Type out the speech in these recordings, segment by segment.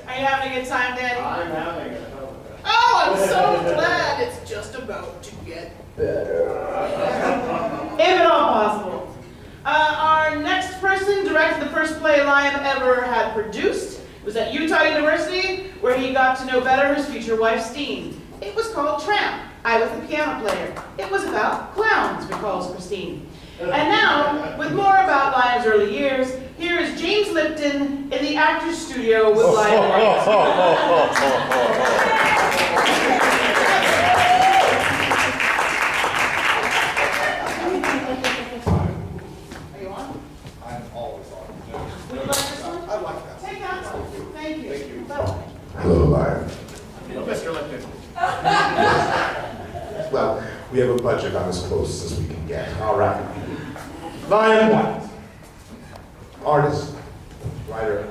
Are you having a good time, Daddy? I'm having a hell of a time. Oh, I'm so glad it's just about to get better. If at all possible. Our next person directed the first play Liam ever had produced. It was at Utah University, where he got to know better his future wife, Steen. It was called Tramp. I was the piano player. It was about clowns, recalls Christine. And now, with more about Liam's early years, here is James Lipton in the Actors Studio with Liam Rice. Are you on? I'm always on. Would you like this one? I like that. Take that one. Thank you. Thank you. Bye-bye. Hello, Lion. Hello, Mr. Lipton. Well, we have a budget about as close as we can get. All right. Lion White. Artist, writer,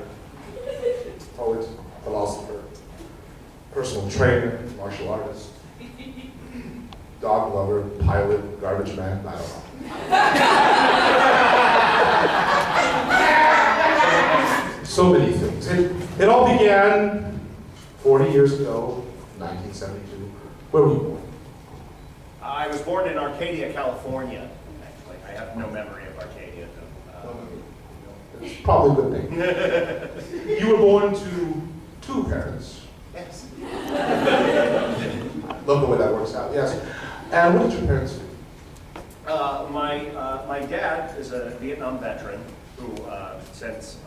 poet, philosopher, personal trainer, martial artist, dog lover, pilot, garbage man, I don't know. So many things. It all began 40 years ago, 1972. Where were you born? I was born in Arcadia, California, actually. I have no memory of Arcadia. It's probably a good thing. You were born to two parents. Yes. Love the way that works out, yes. And what did your parents do? My dad is a Vietnam veteran who, since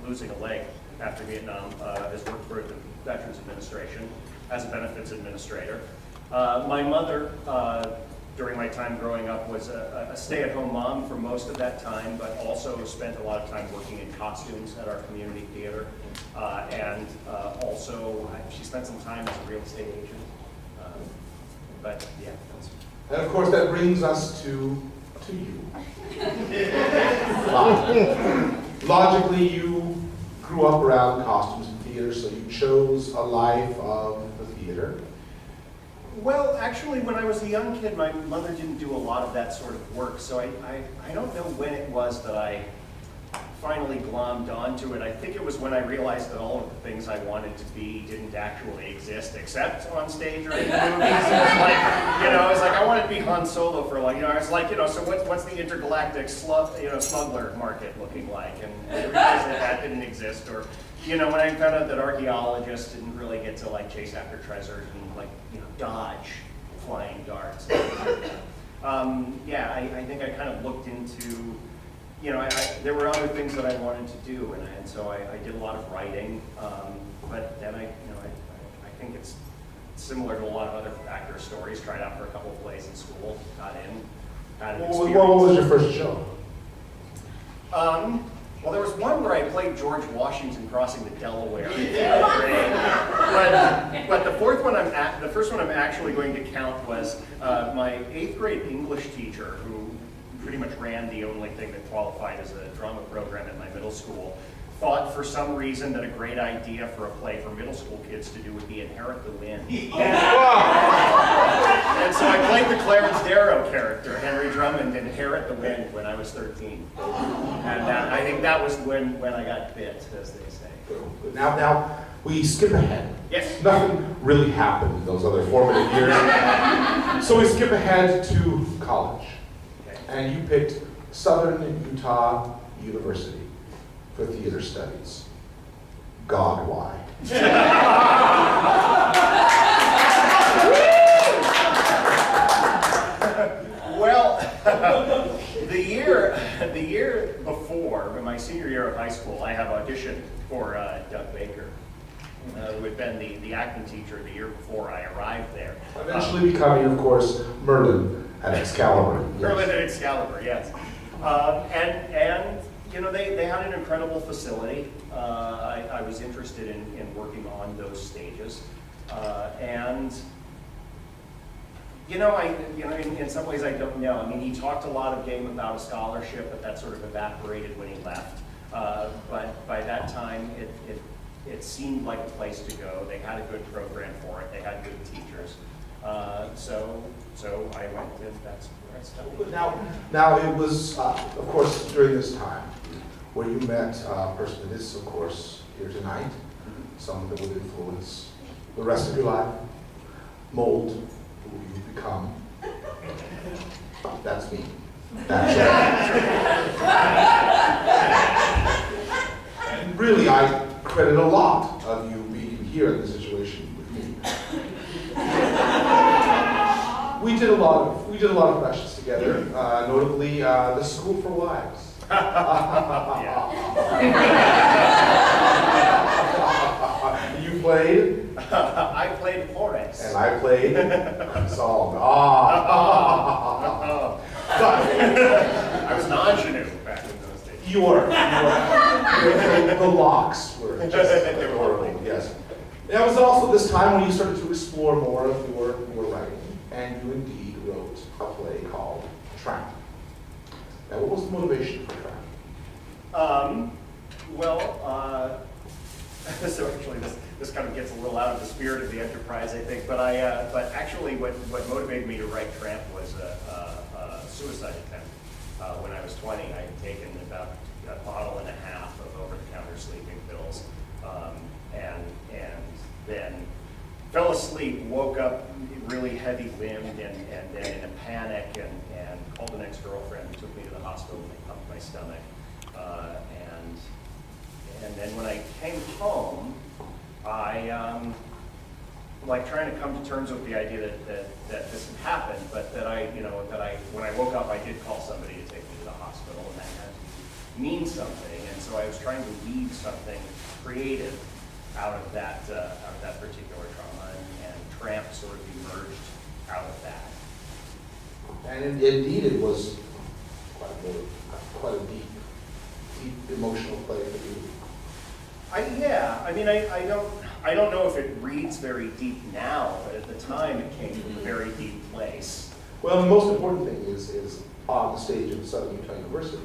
losing a leg after Vietnam, has worked for the Veterans Administration as a benefits administrator. My mother, during my time growing up, was a stay-at-home mom for most of that time, but also spent a lot of time working in costumes at our community theater. And also, she spent some time as a real estate agent. But yeah, that's... And of course, that brings us to you. Logically, you grew up around costumes and theater, so you chose a life of the theater. Well, actually, when I was a young kid, my mother didn't do a lot of that sort of work, so I don't know when it was that I finally glommed onto it. I think it was when I realized that all of the things I wanted to be didn't actually exist, except on stage or in movies. It was like, I wanted to be Han Solo for like, I was like, so what's the intergalactic smuggler market looking like? And I realized that didn't exist. Or, when I found out that archaeologists didn't really get to like chase after treasures and dodge flying darts. I think I kind of looked into, there were other things that I wanted to do, and so I did a lot of writing. But then I think it's similar to a lot of other actor stories. Tried out for a couple of plays in school, got in, had an experience. What was your first show? Well, there was one where I played George Washington crossing the Delaware. But the first one I'm actually going to count was my 8th grade English teacher, who pretty much ran the only thing that qualified as a drama program at my middle school, thought for some reason that a great idea for a play for middle school kids to do would be Inherit the Wind. And so I played the Clarence Darrow character, Henry Drummond, in Inherit the Wind when I was 13. And I think that was when I got bit, as they say. Now we skip ahead. Yes. Nothing really happened in those other formative years. So we skip ahead to college. Okay. And you picked Southern Utah University for theater studies. God, why? Well, the year before, in my senior year of high school, I have auditioned for Doug Baker, who had been the acting teacher the year before I arrived there. Eventually becoming, of course, Merlin at Excalibur. Merlin at Excalibur, yes. They had an incredible facility. I was interested in working on those stages. In some ways I don't know. I mean, he talked a lot of game about a scholarship, but that sort of evaporated when he left. But by that time, it seemed like a place to go. They had a good program for it. They had good teachers. So I went, and that's where I studied. Now it was, of course, during this time where you met a person that is, of course, here tonight, someone that would influence the rest of your life, mold who you become. That's me. That's and really, I credit a lot of you being here in this situation with me. We did a lot of questions together, notably the School for Wives. You played? I played Horace. And I played Solomon. But I was an ingenue back in those days. you were. The locks were just adorable, yes. It was also this time when you started to explore more of your writing, and you indeed wrote a play called Tramp. Now, what was the motivation for Tramp? So actually this kind of gets a little out of the spirit of the enterprise, I think, but actually what motivated me to write Tramp was a suicide attempt. When I was 20, I had taken about a bottle and a half of over-the-counter sleeping pills, and then fell asleep, woke up really heavy-limbed, and then in a panic, and called an ex-girlfriend who took me to the hospital, and they pumped my stomach. And then when I came home, I, trying to come to terms with the idea that this had happened, but when I woke up, I did call somebody to take me to the hospital, and that had to mean something, and so I was trying to weave something creative out of that particular trauma, and Tramp sort of emerged out of that. And indeed, it was quite a deep emotional play for you. I don't know if it reads very deep now, but at the time it came from a very deep place. Well, the most important thing is on the stage of Southern Utah University,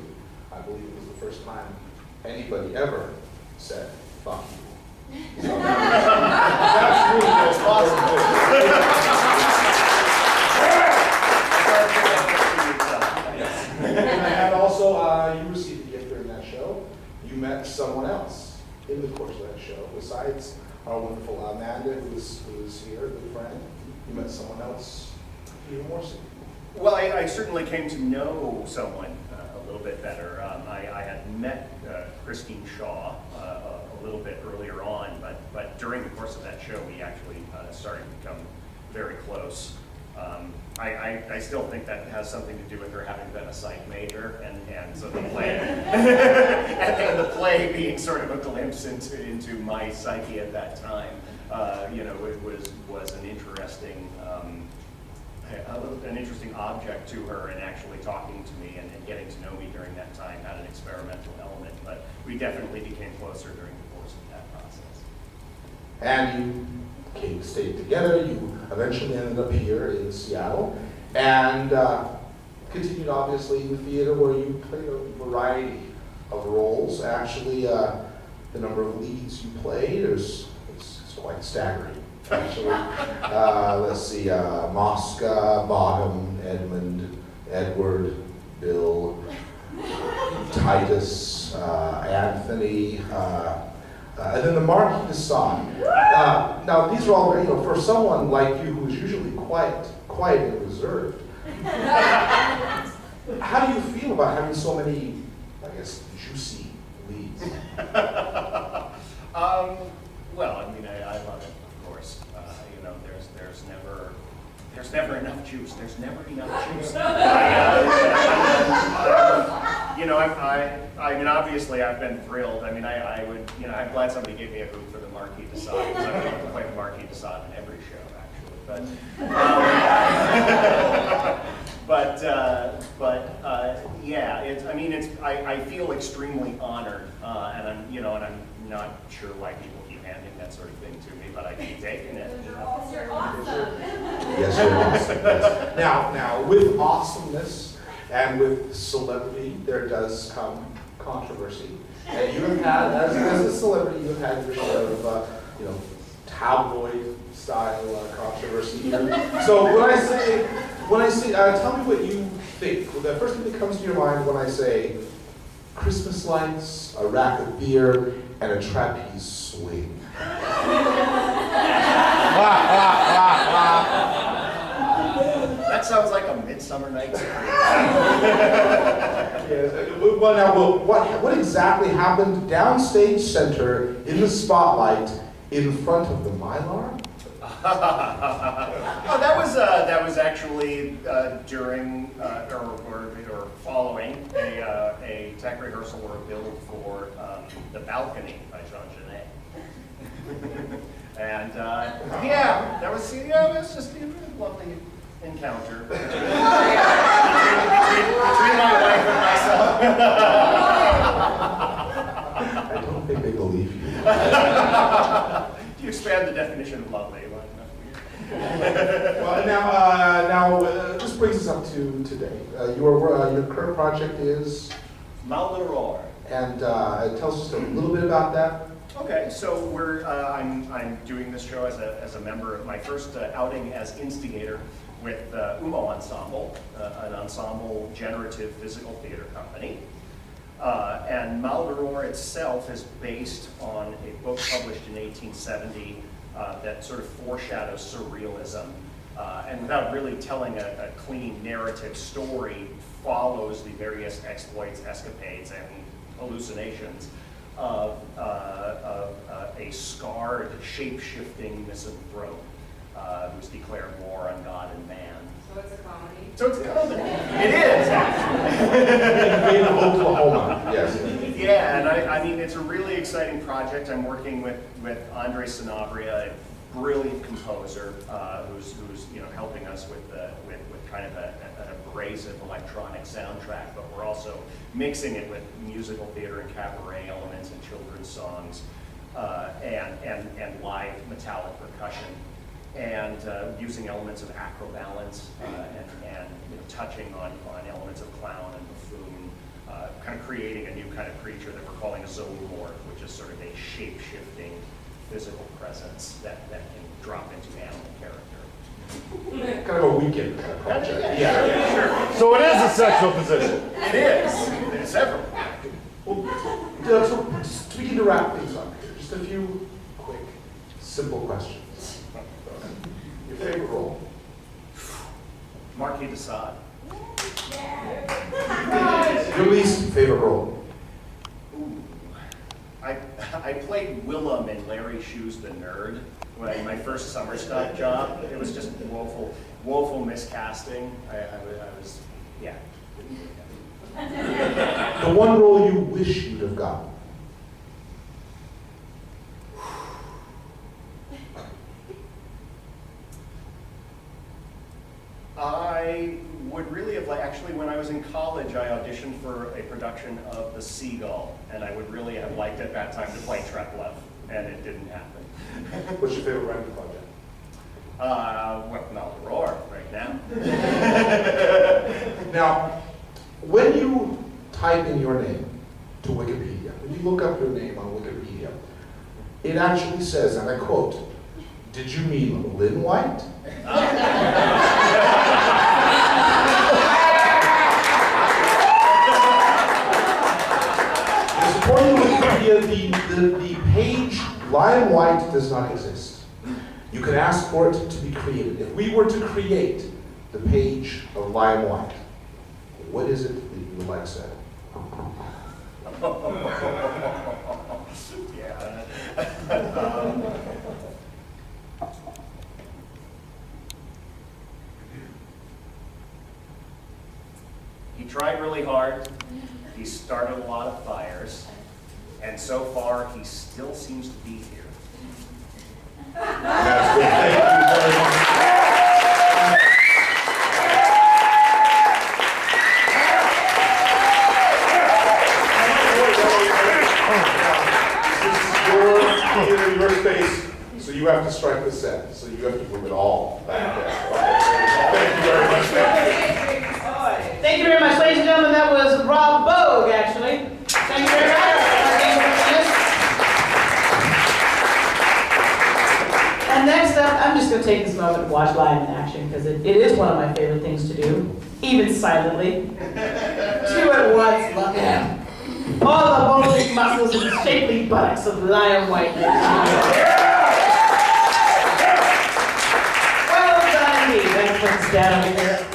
I believe it was the first time anybody ever said, "Fuck you." So that's really what's possible. And also, you received a gift during that show. You met someone else in the course of that show, besides our wonderful Amanda, who is here, a good friend. You met someone else even more so. Well, I certainly came to know someone a little bit better. I had met Christine Shaw a little bit earlier on, but during the course of that show, we actually started to become very close. I still think that has something to do with her having been a psych major, and so the play, and the play being sort of a glimpse into my psyche at that time. It was an interesting object to her, and actually talking to me and getting to know me during that time had an experimental element, but we definitely became closer during the course of that process. And you stayed together. You eventually ended up here in Seattle, and continued obviously in the theater, where you played a variety of roles. Actually, the number of leads you played is quite staggering. Actually, let's see: Mosca, Bottom, Edmund, Edward, Bill, Titus, Anthony. And then the Marquis de Sade. Now, these are all, for someone like you who is usually quiet and reserved. How do you feel about having so many, I guess, juicy leads? Well, I love it, of course. There's never enough juice. There's never enough juice. Obviously, I've been thrilled. I'm glad somebody gave me a hoop for the Marquis de Sade, because I would love to play the Marquis de Sade in every show, actually. I feel extremely honored, and I'm not sure why people keep handing that sort of thing to me, but I keep taking it. You're awesome. Yes, you're awesome. Yes. Now, with awesomeness and with celebrity, there does come controversy. And you have had, as a celebrity, you have had your share of, tabloid style controversy here. So when I say, tell me what you think. The first thing that comes to your mind when I say Christmas lights, a rack of beer, and a trapeze swing. That sounds like a Midsummer Night's Dream. Yes. Well, now, what exactly happened downstage center in the spotlight in front of the Mylar? Oh, that was actually during or following a tech rehearsal or a build for The Balcony by Jean Genet. And it was just a lovely encounter between my wife and myself. I don't think they believe you. Do you expand the definition of lovely? Well, now this brings us up to today. Your current project is? Mal de Roar. And tell us just a little bit about that. Okay, so I'm doing this show as a member of my first outing as instigator with UMO Ensemble, an ensemble generative physical theater company. And Mal de Roar itself is based on a book published in 1870 that sort of foreshadows surrealism, and without really telling a clean narrative story, follows the various exploits, escapades, and hallucinations of a scarred, shape-shifting misanthrope who's declared war on God and man. So it's a comedy? So it's a comedy. It is, actually. In Oklahoma, yes. Yeah, and I mean, it's a really exciting project. I'm working with Andre Sanabria, a brilliant composer who's helping us with kind of an abrasive electronic soundtrack, but we're also mixing it with musical theater and cabaret elements and children's songs and live metallic percussion, and using elements of acrobalance and touching on elements of clown and buffoon, kind of creating a new kind of creature that we're calling a zoomorph, which is sort of a shape-shifting physical presence that can drop into animal character. Kind of a weekend kind of project. Yeah, sure. So it is a sexual position. It is. There's several. Well, so just to begin to wrap things up here, just a few quick, simple questions. Your favorite role? Marquis de Sade. Your least favorite role? I played Willem in Larry Shoes the Nerd when my first summer stock job. It was just woeful miscasting. I was, yeah. The one role you wish you'd have gotten? I would really have actually, when I was in college, I auditioned for a production of The Seagull, and I would really have liked at that time to play Treplev, and it didn't happen. What's your favorite writing project? Mal de Roar right now. Now, when you type in your name to Wikipedia, when you look up your name on Wikipedia, it actually says, and I quote, "Did you mean Lynn White?" According to Wikipedia, the page Lion White does not exist. You can ask for it to be created. If we were to create the page of Lion White, what is it that you would like said? Yeah. He tried really hard. He started a lot of fires. And so far, he still seems to be here. That's good. Thank you very much. This is your space, so you have to strike the set. So you have to move it all back there. Thank you very much. Thank you very much, ladies and gentlemen. That was Rob Bogue, actually. Thank you very much. And next up, I'm just going to take this moment to watch live in action because it is one of my favorite things to do, even silently. Two at once, look at him. all the bulging muscles and shapely buttocks of Lion White. Well done, indeed. Thanks for down over here.